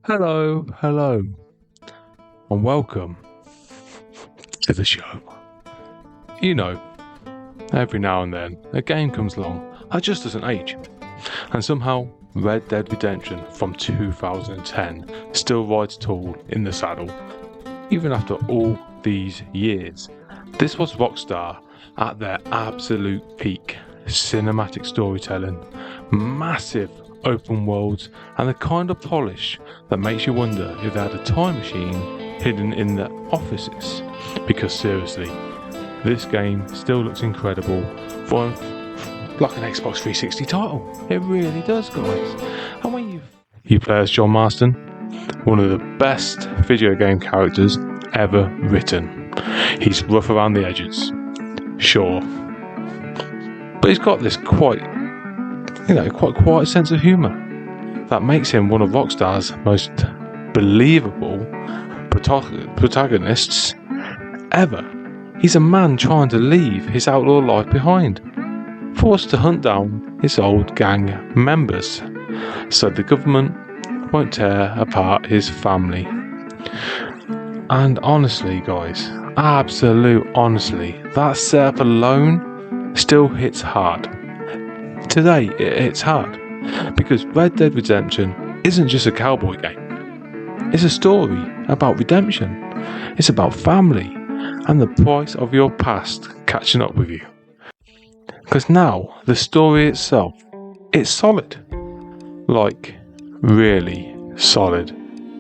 Hello, and welcome to the show. You know, every now and then, a game comes along that just doesn't age. And somehow, Red Dead Redemption from 2010 still rides tall in the saddle, even after all these years. This was Rockstar at their absolute peak. Cinematic storytelling, massive open worlds, and the kind of polish that makes you wonder if they had a time machine hidden in their offices. Because seriously, this game still looks incredible for like an Xbox 360 title. It really does, guys. And when you play as John Marston, one of the best video game characters ever written. He's rough around the edges, sure, but he's got this quite quiet sense of humour that makes him one of Rockstar's most believable protagonists ever. He's a man trying to leave his outlaw life behind, forced to hunt down his old gang members so the government won't tear apart his family. And honestly, guys, absolute honestly, that setup alone still hits hard. Today, it hits hard because Red Dead Redemption isn't just a cowboy game. It's a story about redemption. It's about family and the price of your past catching up with you. Because now, the story itself, it's solid. Like, really solid.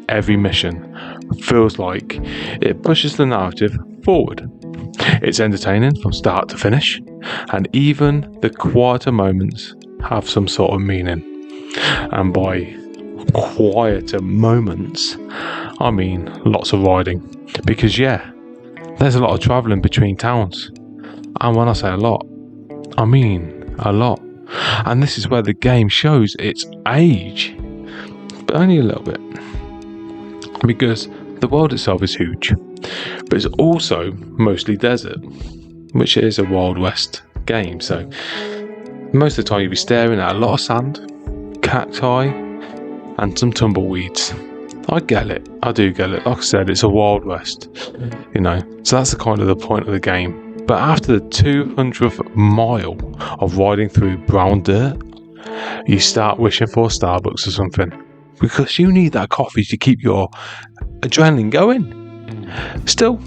Every mission feels like it pushes the narrative forward. It's entertaining from start to finish, and even the quieter moments have some sort of meaning. And by quieter moments, I mean lots of riding. Because there's a lot of travelling between towns. And when I say a lot, I mean a lot. And this is where the game shows its age, but only a little bit. Because the world itself is huge, but it's also mostly desert, which is a Wild West game, so most of the time you'll be staring at a lot of sand, cacti, and some tumbleweeds. I get it, I do get it. Like I said, it's a Wild West, so that's the kind of the point of the game. But after the 200th mile of riding through brown dirt, you start wishing for a Starbucks or something, because you need that coffee to keep your adrenaline going. Still,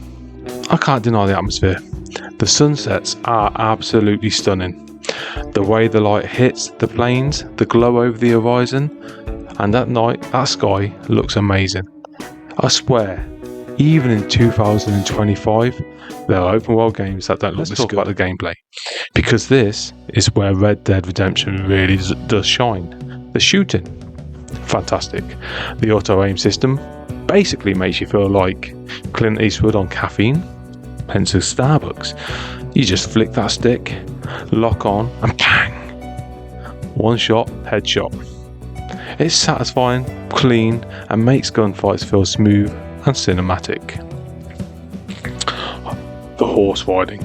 I can't deny the atmosphere. The sunsets are absolutely stunning. The way the light hits the plains, the glow over the horizon, and at night, that sky looks amazing. I swear, even in 2025, there are open world games that don't look this good. Let's talk about the gameplay, because this is where Red Dead Redemption really does shine. The shooting, fantastic. The auto aim system basically makes you feel like Clint Eastwood on caffeine, hence a Starbucks. You just flick that stick, lock on, and bang! One shot, headshot. It's satisfying, clean, and makes gunfights feel smooth and cinematic. The horse riding.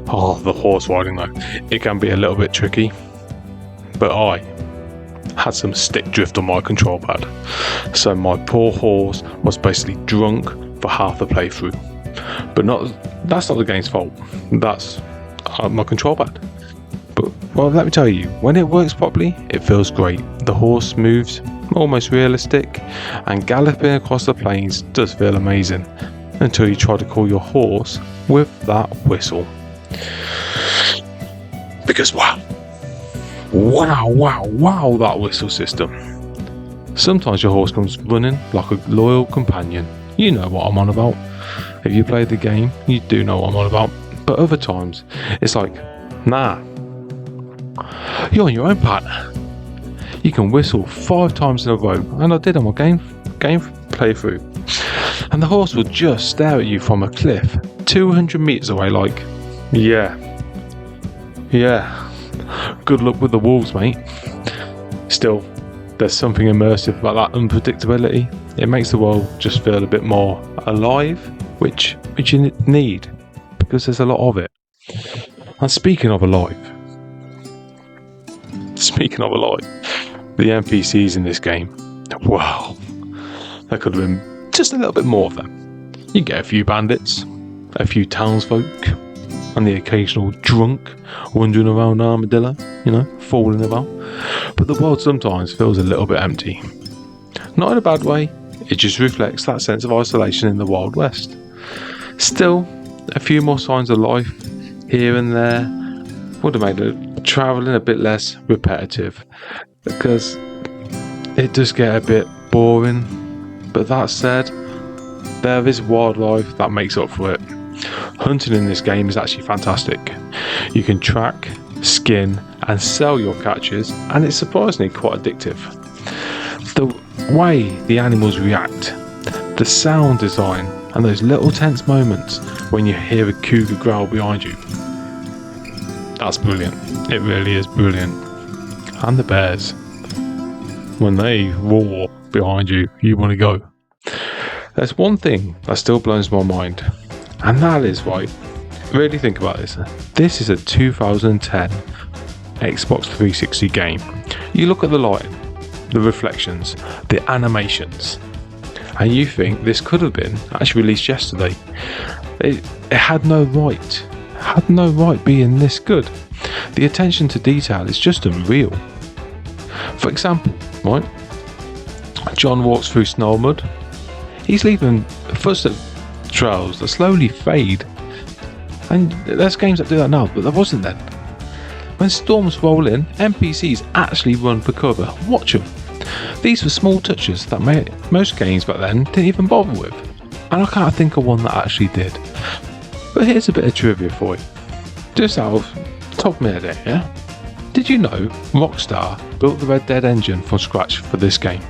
The horse riding though. It can be a little bit tricky, but I had some stick drift on my control pad, so my poor horse was basically drunk for half the playthrough. But that's not the game's fault, that's my control pad. But well, let me tell you, when it works properly, it feels great. The horse moves almost realistic, and galloping across the plains does feel amazing, until you try to call your horse with that whistle. Because wow, that whistle system. Sometimes your horse comes running like a loyal companion. You know what I'm on about. If you played the game, you do know what I'm on about. But other times, it's like, nah, you're on your own, partner. You can whistle 5 times in a row, and I did on my game playthrough. And the horse will just stare at you from a cliff 200 meters away like, yeah, good luck with the wolves, mate. Still, there's something immersive about that unpredictability. It makes the world just feel a bit more alive, which you need, because there's a lot of it. And speaking of alive, the NPCs in this game, Well, there could have been just a little bit more of them. You get a few bandits, a few townsfolk, and the occasional drunk wandering around Armadillo, fooling about. But the world sometimes feels a little bit empty. Not in a bad way, it just reflects that sense of isolation in the Wild West. Still, a few more signs of life here and there would have made travelling a bit less repetitive, because it does get a bit boring. But that said, there is wildlife that makes up for it. Hunting in this game is actually fantastic. You can track, skin and sell your catches, and it's surprisingly quite addictive. The way the animals react, the sound design, and those little tense moments when you hear a cougar growl behind you, that's brilliant. It really is brilliant. And the bears, when they roar behind you, you want to go. There's one thing that still blows my mind, and that is, right, really think about this. This is a 2010 Xbox 360 game. You look at the lighting, the reflections, the animations, and you think this could have been actually released yesterday. It had no right being this good. The attention to detail is just unreal. For example, right, John walks through snow and mud. He's leaving footstep trails that slowly fade. And there's games that do that now, but there wasn't then. When storms roll in, NPCs actually run for cover. Watch them. These were small touches that most games back then didn't even bother with. And I can't think of one that actually did. But here's a bit of trivia for you. Just out of top of my head here, yeah? Did you know Rockstar built the Red Dead engine from scratch for this game?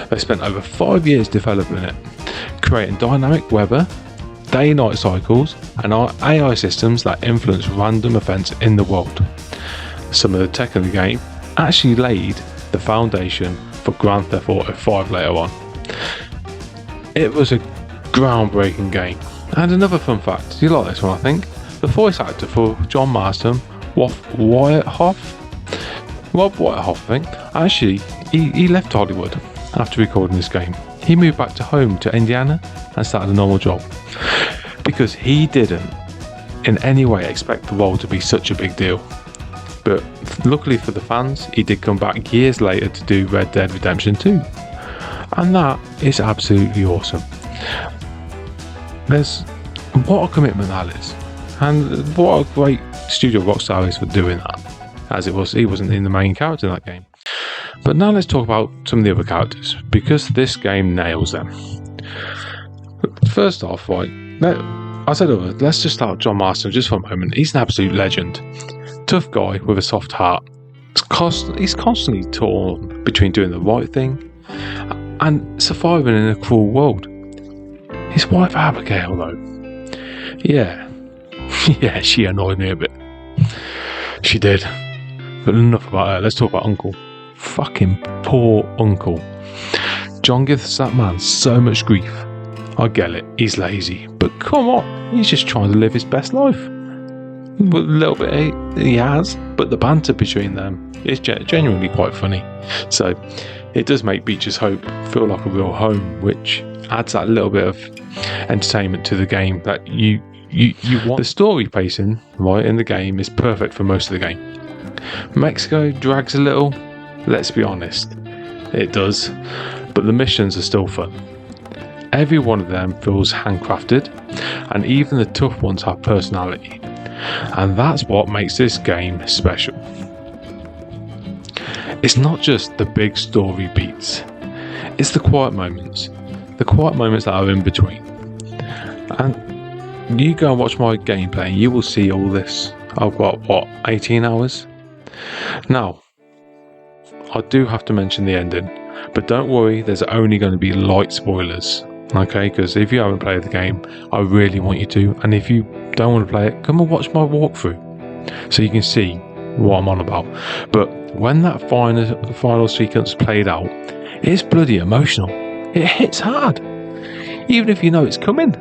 They spent over 5 years developing it, creating dynamic weather, day-night cycles, and AI systems that influence random events in the world. Some of the tech in the game actually laid the foundation for Grand Theft Auto 5 later on. It was a groundbreaking game. And another fun fact, you like this one I think, the voice actor for John Marston, Rob Whitehoff, I think, actually he left Hollywood after recording this game. He moved back to home to Indiana and started a normal job, because he didn't in any way expect the role to be such a big deal. But luckily for the fans, he did come back years later to do Red Dead Redemption 2. And that is absolutely awesome. What a commitment that is. And what a great studio Rockstar is for doing that. As he wasn't in the main character in that game. But now let's talk about some of the other characters, because this game nails them. First off, right, let's just start with John Marston just for a moment. He's an absolute legend. Tough guy with a soft heart. He's constantly torn between doing the right thing and surviving in a cruel world. His wife Abigail, though, yeah, she annoyed me a bit. She did. But enough about her. Let's talk about Uncle. Fucking poor Uncle. John gives that man so much grief. I get it, he's lazy, but come on, he's just trying to live his best life. With a little bit he has, but the banter between them is genuinely quite funny. So it does make Beach's Hope feel like a real home, which adds that little bit of entertainment to the game that you want. The story pacing, right, in the game is perfect for most of the game. Mexico drags a little, let's be honest, it does, but the missions are still fun. Every one of them feels handcrafted, and even the tough ones have personality, and that's what makes this game special. It's not just the big story beats, it's the quiet moments that are in between. And you go and watch my gameplay and you will see all this. I've got 18 hours? Now, I do have to mention the ending, but don't worry, there's only going to be light spoilers, okay? Because if you haven't played the game, I really want you to, and if you don't want to play it, come and watch my walkthrough so you can see what I'm on about. But when that final sequence played out, it's bloody emotional. It hits hard, even if you know it's coming.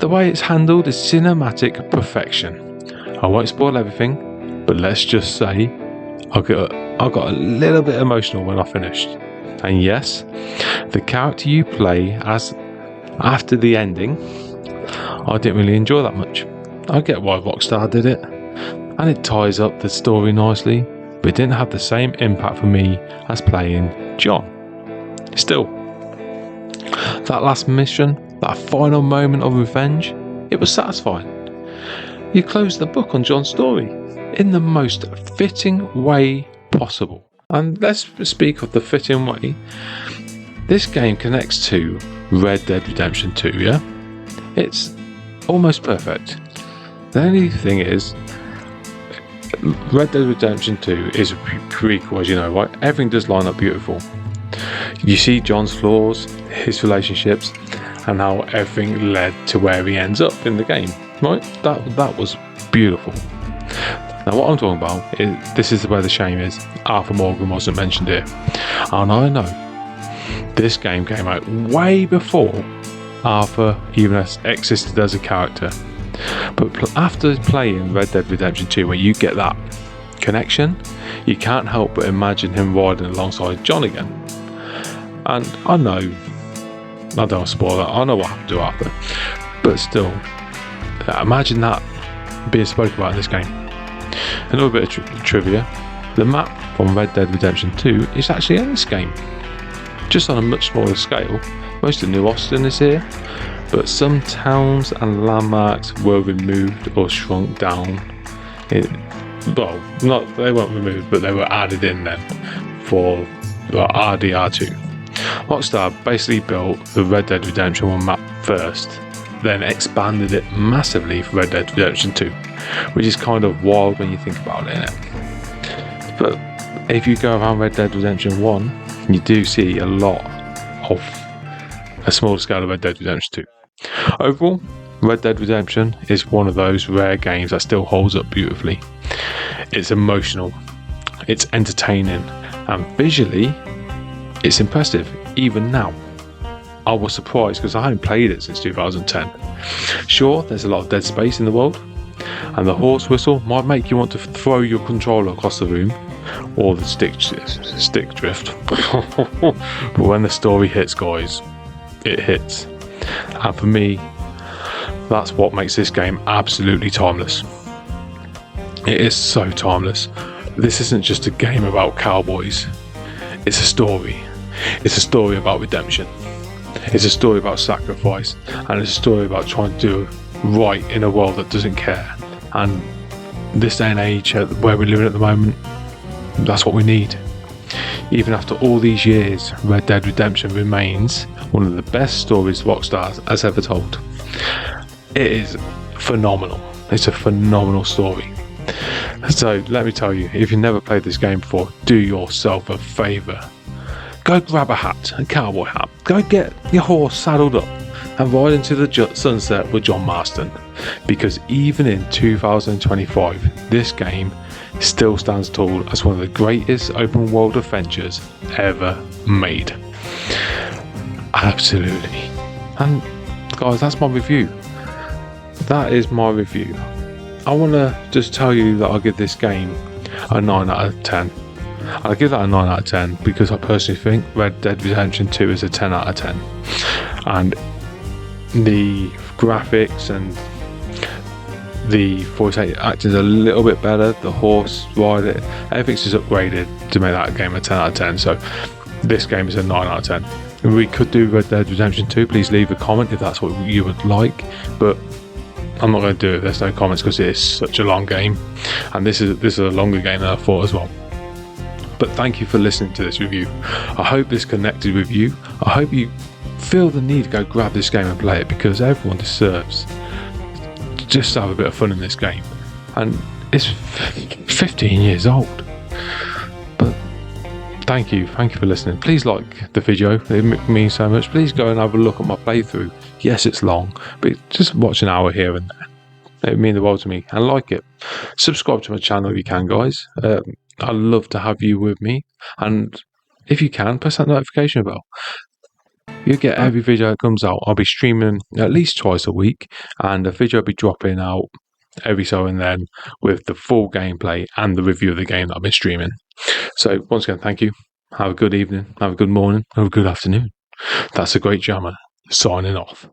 The way it's handled is cinematic perfection. I won't spoil everything, but let's just say I got a little bit emotional when I finished. And yes, the character you play as after the ending, I didn't really enjoy that much. I get why Rockstar did it, and it ties up the story nicely, but it didn't have the same impact for me as playing John. Still, that last mission, that final moment of revenge, it was satisfying. You closed the book on John's story in the most fitting way possible. And let's speak of the fitting way. This game connects to Red Dead Redemption 2, yeah? It's almost perfect. The only thing is, Red Dead Redemption 2 is a prequel, as you know, right? Everything does line up beautiful. You see John's flaws, his relationships, and how everything led to where he ends up in the game, right? That was beautiful. Now what I'm talking about is, this is where the shame is, Arthur Morgan wasn't mentioned here. And I know this game came out way before Arthur even existed as a character. But after playing Red Dead Redemption 2, where you get that connection, you can't help but imagine him riding alongside John again. And I know, I don't want to spoil that, I know what happened to Arthur, but still, imagine that being spoken about in this game. Another bit of trivia, the map from Red Dead Redemption 2 is actually in this game, just on a much smaller scale. Most of New Austin is here, but some towns and landmarks were removed or shrunk down. They weren't removed, but they were added in then for RDR2. Rockstar basically built the Red Dead Redemption 1 map first, then expanded it massively for Red Dead Redemption 2, which is kind of wild when you think about it, innit? But if you go around Red Dead Redemption 1, you do see a lot of a smaller scale of Red Dead Redemption 2. Overall, Red Dead Redemption is one of those rare games that still holds up beautifully. It's emotional, it's entertaining, and visually, it's impressive, even now. I was surprised because I hadn't played it since 2010. Sure, there's a lot of dead space in the world, and the horse whistle might make you want to throw your controller across the room, or the stick drift. But when the story hits, guys, it hits. And for me, that's what makes this game absolutely timeless. It is so timeless. This isn't just a game about cowboys. It's a story. It's a story about redemption. It's a story about sacrifice, and it's a story about trying to do right in a world that doesn't care. And this day and age, where we're living at the moment, that's what we need. Even after all these years, Red Dead Redemption remains one of the best stories Rockstar has ever told. It is phenomenal. It's a phenomenal story. So let me tell you, if you've never played this game before, do yourself a favour. Go grab a hat, a cowboy hat. Go get your horse saddled up and ride into the sunset with John Marston. Because even in 2025, this game still stands tall as one of the greatest open world adventures ever made. Absolutely. And guys, that's my review. That is my review. I want to just tell you that I'll give this game a 9 out of 10. I'll give that a 9 out of 10 because I personally think Red Dead Redemption 2 is a 10 out of 10. And the graphics and the voice acting is a little bit better. The horse ride, everything's just upgraded to make that game a 10 out of 10. So this game is a 9 out of 10. We could do Red Dead Redemption 2. Please leave a comment if that's what you would like. But I'm not going to do it. There's no comments because it is such a long game, and this is a longer game than I thought as well. But thank you for listening to this review. I hope this connected with you. I hope you feel the need to go grab this game and play it, because everyone deserves just to have a bit of fun in this game. And it's 15 years old. But thank you for listening. Please like the video, it means so much. Please go and have a look at my playthrough. Yes, it's long, but just watch an hour here and there. It would mean the world to me. And like it. Subscribe to my channel if you can, guys. I'd love to have you with me. And if you can, press that notification bell. You'll get every video that comes out. I'll be streaming at least twice a week, and a video will be dropping out every so and then with the full gameplay and the review of the game that I've been streaming. So once again, thank you. Have a good evening, have a good morning, have a good afternoon. That's a great jammer, signing off.